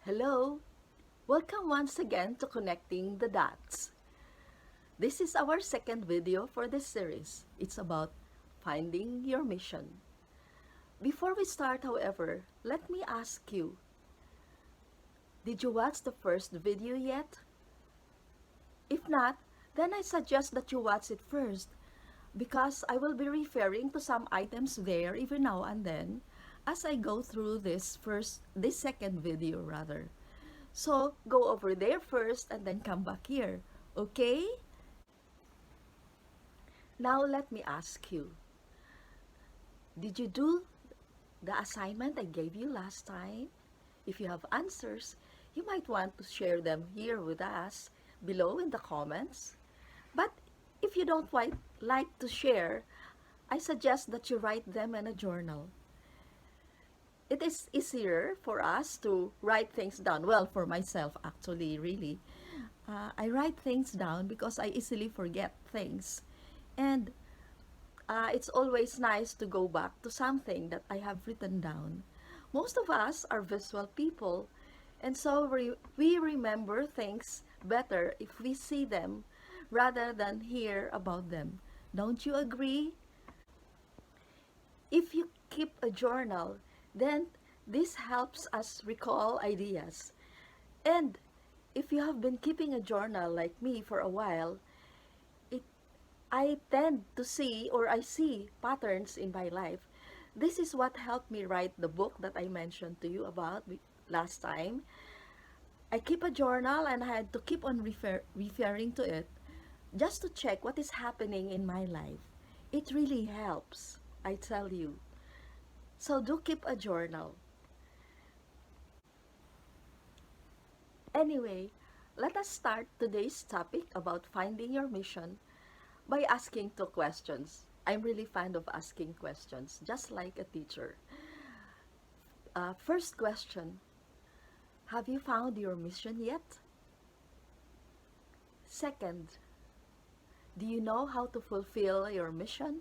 Hello! Welcome once again to Connecting the Dots. This is our second video for this series. It's about finding your mission. Before we start, however, let me ask you, did you watch the first video yet? If not, then I suggest that you watch it first because I will be referring to some items there every now and then as I go through this second video rather. So go over there first and then come back here, okay? Now let me ask you, did you do the assignment I gave you last time? If you have answers, you might want to share them here with us below in the comments. But if you don't like to share, I suggest that you write them in a journal. It is easier for us to write things down. Well, for myself, actually, really. I write things down because I easily forget things. And it's always nice to go back to something that I have written down. Most of us are visual people, and so we remember things better if we see them rather than hear about them. Don't you agree? If you keep a journal, then this helps us recall ideas. And if you have been keeping a journal like me for a while, I tend to see or I see patterns in my life. This is what helped me write the book that I mentioned to you about last time. I keep a journal and I had to keep on referring to it just to check what is happening in my life. It really helps, I tell you. So do keep a journal. Anyway, let us start today's topic about finding your mission by asking two questions. I'm really fond of asking questions, just like a teacher. First question, have you found your mission yet? Second, do you know how to fulfill your mission?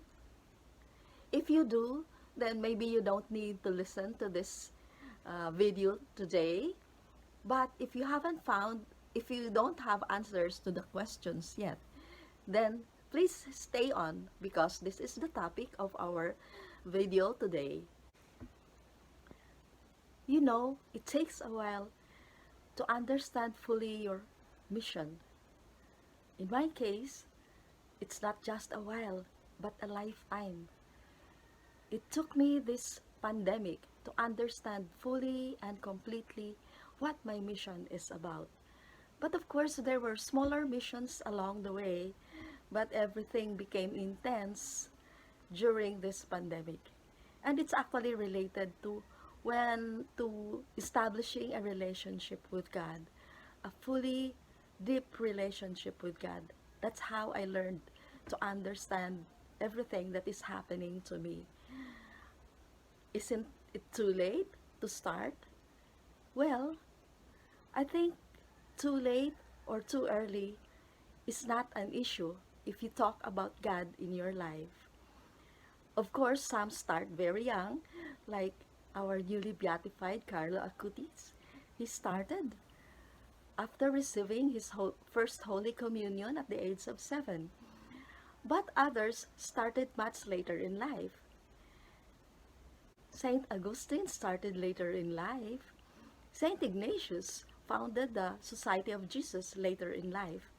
If you do, then maybe you don't need to listen to this video today. But if you don't have answers to the questions yet, then please stay on because this is the topic of our video today. You know, it takes a while to understand fully your mission. In my case, it's not just a while, but a lifetime. It took me this pandemic to understand fully and completely what my mission is about. But of course, there were smaller missions along the way, but everything became intense during this pandemic. And it's actually related to establishing a relationship with God, a fully deep relationship with God. That's how I learned to understand everything that is happening to me. Isn't it too late to start? Well, I think too late or too early is not an issue if you talk about God in your life. Of course, some start very young, like our newly beatified Carlo Acutis. He started after receiving his first Holy Communion at the age of 7. But others started much later in life. Saint Augustine started later in life. Saint Ignatius founded the Society of Jesus later in life.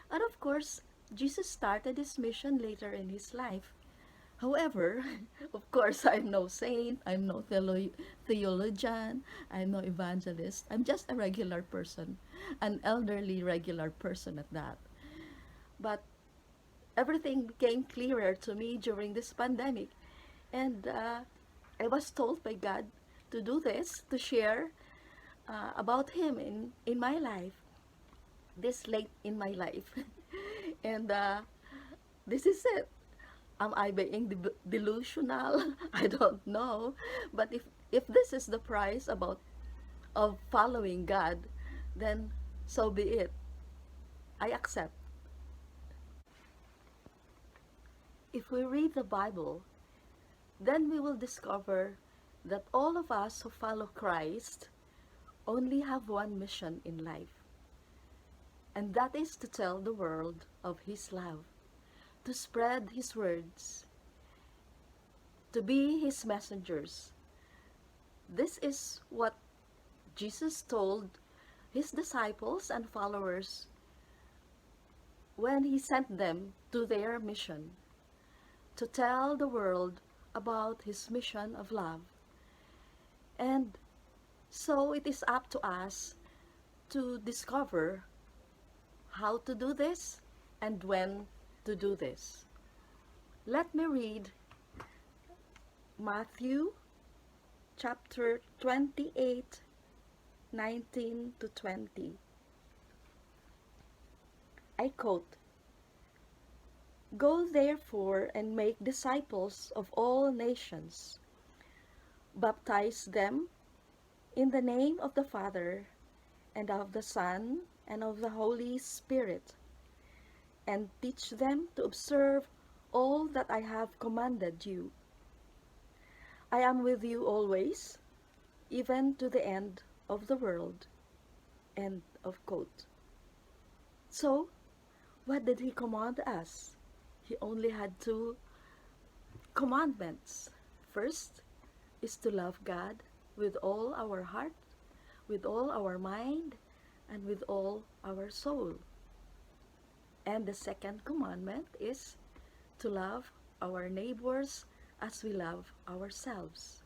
And of course, Jesus started his mission later in his life. However, of course, I'm no saint, I'm no theologian, I'm no evangelist. I'm just a regular person, an elderly regular person at that. But everything became clearer to me during this pandemic. And I was told by God to do this, to share about Him in my life, this late in my life. And this is it. Am I being delusional? I don't know. But if this is the price of following God, then so be it. I accept. If we read the Bible, then we will discover that all of us who follow Christ, only have one mission in life, and that is to tell the world of His love, to spread His words, to be His messengers. This is what Jesus told His disciples and followers when He sent them to their mission, to tell the world about His mission of love. And so it is up to us to discover how to do this and when to do this. Let me read Matthew chapter 28, 19 to 20. I quote, "Go therefore and make disciples of all nations. Baptize them in the name of the Father, and of the Son, and of the Holy Spirit, and teach them to observe all that I have commanded you. I am with you always, even to the end of the world." End of quote. So, what did He command us? He only had two commandments. First is to love God with all our heart, with all our mind, and with all our soul. And the second commandment is to love our neighbors as we love ourselves.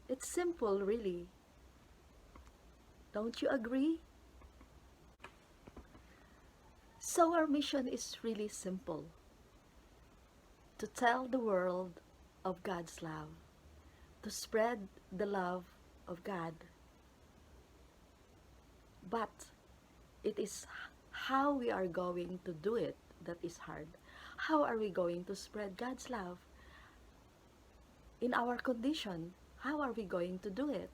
It's simple, really. Don't you agree? So our mission is really simple: to tell the world of God's love, to spread the love of God. But it is how we are going to do it that is hard. How are we going to spread God's love? In our condition, how are we going to do it?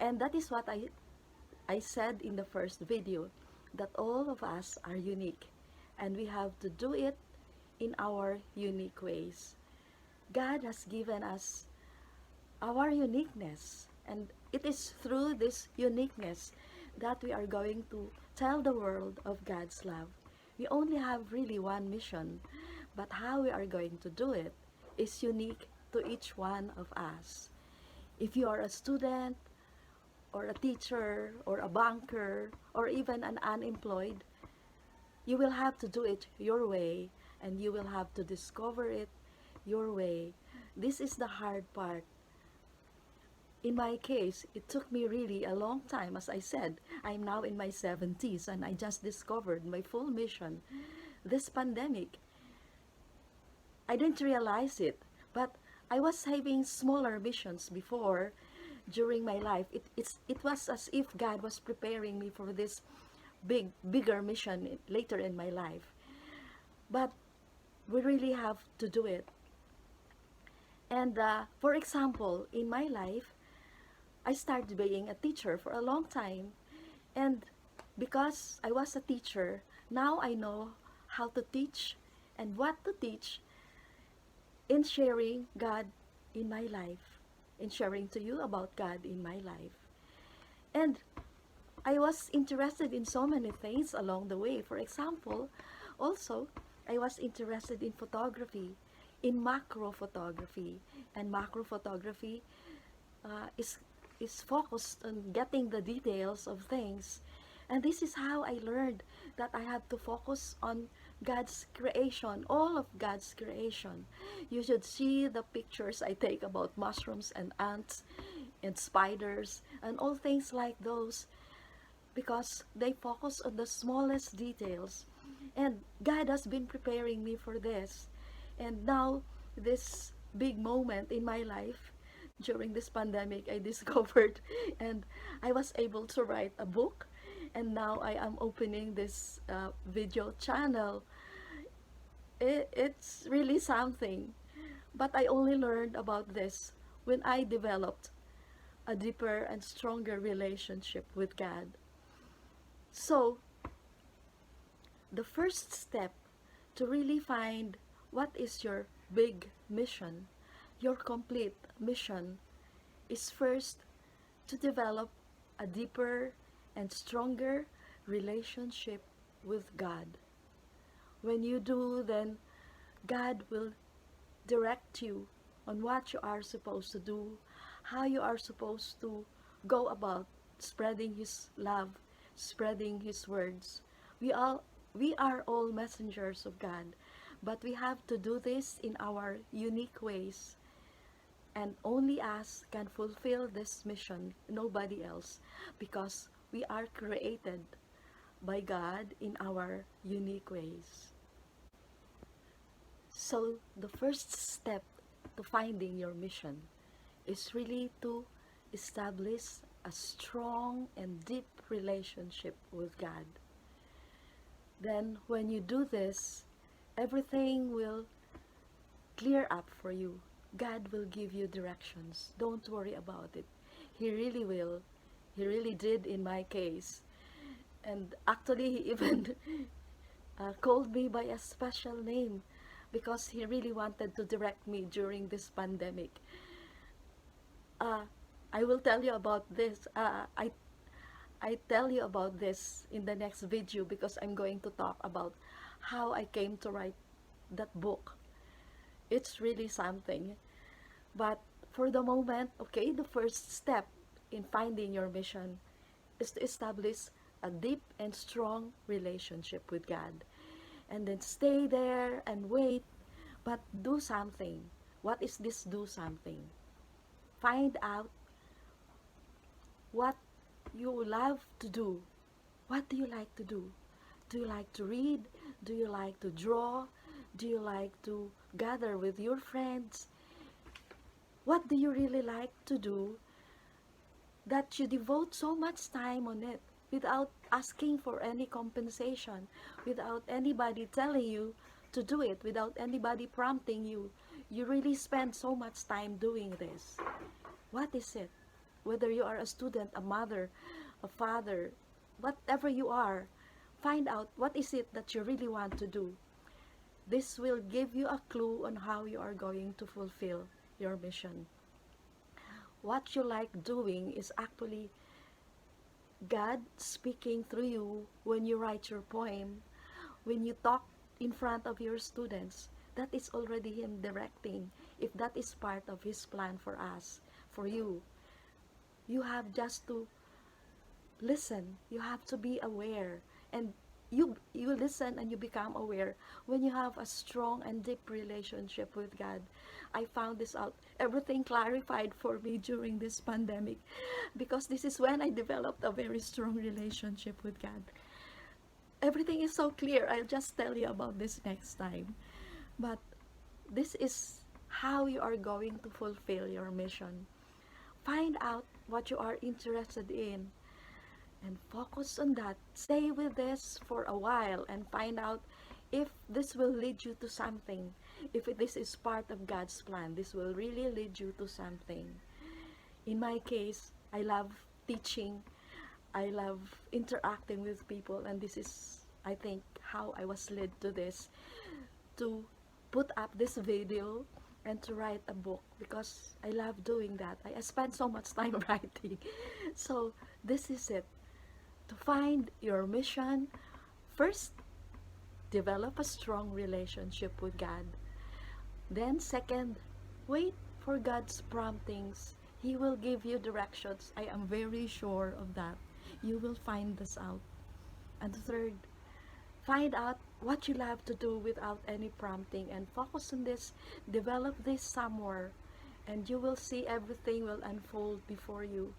And that is what I said in the first video, that all of us are unique and we have to do it in our unique ways. God has given us our uniqueness, and it is through this uniqueness that we are going to tell the world of God's love. We only have really one mission, but how we are going to do it is unique to each one of us. If you are a student, or a teacher, or a banker, or even an unemployed, you will have to do it your way, and you will have to discover it your way. This is the hard part. In my case, it took me really a long time. As I said, I'm now in my 70s, and I just discovered my full mission. This pandemic, I didn't realize it, but I was having smaller missions before. During my life, it was as if God was preparing me for this bigger mission later in my life. But we really have to do it. And for example, in my life, I started being a teacher for a long time. And because I was a teacher, now I know how to teach and what to teach in sharing God in my life, in sharing to you about God in my life. And I was interested in so many things along the way. For example, also, I was interested in photography, in macro photography. And macro photography is focused on getting the details of things. And this is how I learned that I have to focus on God's creation, all of God's creation. You should see the pictures I take about mushrooms and ants and spiders and all things like those, because they focus on the smallest details. And God has been preparing me for this. And now, this big moment in my life, during this pandemic, I discovered and I was able to write a book. And now I am opening this video channel. It's really something. But I only learned about this when I developed a deeper and stronger relationship with God. So, the first step to really find what is your big mission, your complete mission, is first to develop a deeper and stronger relationship with God. When you do, then God will direct you on what you are supposed to do, how you are supposed to go about spreading His love, spreading His words. We all we are all messengers of God, but we have to do this in our unique ways, and only us can fulfill this mission, nobody else, because we are created by God in our unique ways. So, the first step to finding your mission is really to establish a strong and deep relationship with God. Then, when you do this, everything will clear up for you. God will give you directions. Don't worry about it. He really will. He really did in my case. And actually, he even called me by a special name because he really wanted to direct me during this pandemic. Uh, I will tell you about this. I tell you about this in the next video because I'm going to talk about how I came to write that book. It's really something. But for the moment, okay, the first step in finding your mission is to establish a deep and strong relationship with God. And then stay there and wait, but do something. What is this do something? Find out what you love to do. What do you like to do? Do you like to read? Do you like to draw? Do you like to gather with your friends? What do you really like to do that you devote so much time on it without asking for any compensation, without anybody telling you to do it, without anybody prompting you? You really spend so much time doing this. What is it? Whether you are a student, a mother, a father, whatever you are, find out what is it that you really want to do. This will give you a clue on how you are going to fulfill your mission. What you like doing is actually God speaking through you when you write your poem, when you talk in front of your students. That is already Him directing, if that is part of His plan for us, for you. You have just to listen. You have to be aware. And you listen and you become aware when you have a strong and deep relationship with God. I found this out. Everything clarified for me during this pandemic because this is when I developed a very strong relationship with God. Everything is so clear. I'll just tell you about this next time. But this is how you are going to fulfill your mission. Find out what you are interested in and focus on that. Stay with this for a while and find out if this will lead you to something. If this is part of God's plan, this will really lead you to something. In my case, I love teaching. I love interacting with people, and this is, I think, how I was led to this, to put up this video and to write a book, because I love doing that. I spend so much time writing. So this is it. To find your mission, first, develop a strong relationship with God. Then second, wait for God's promptings. He will give you directions. I am very sure of that. You will find this out. And third, find out what you love to do without any prompting and focus on this. Develop this somewhere and you will see everything will unfold before you.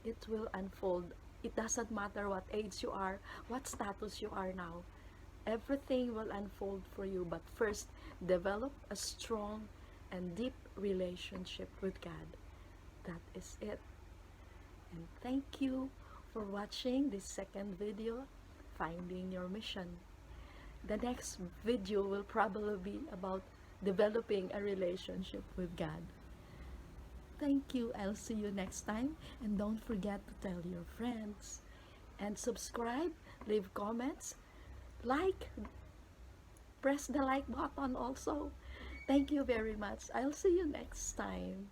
It will unfold. It doesn't matter what age you are, what status you are now. Everything will unfold for you. But first, develop a strong and deep relationship with God. That is it. And thank you for watching this second video, Finding Your Mission. The next video will probably be about developing a relationship with God. Thank you. I'll see you next time. And don't forget to tell your friends. And subscribe, leave comments, like, press the like button also. Thank you very much. I'll see you next time.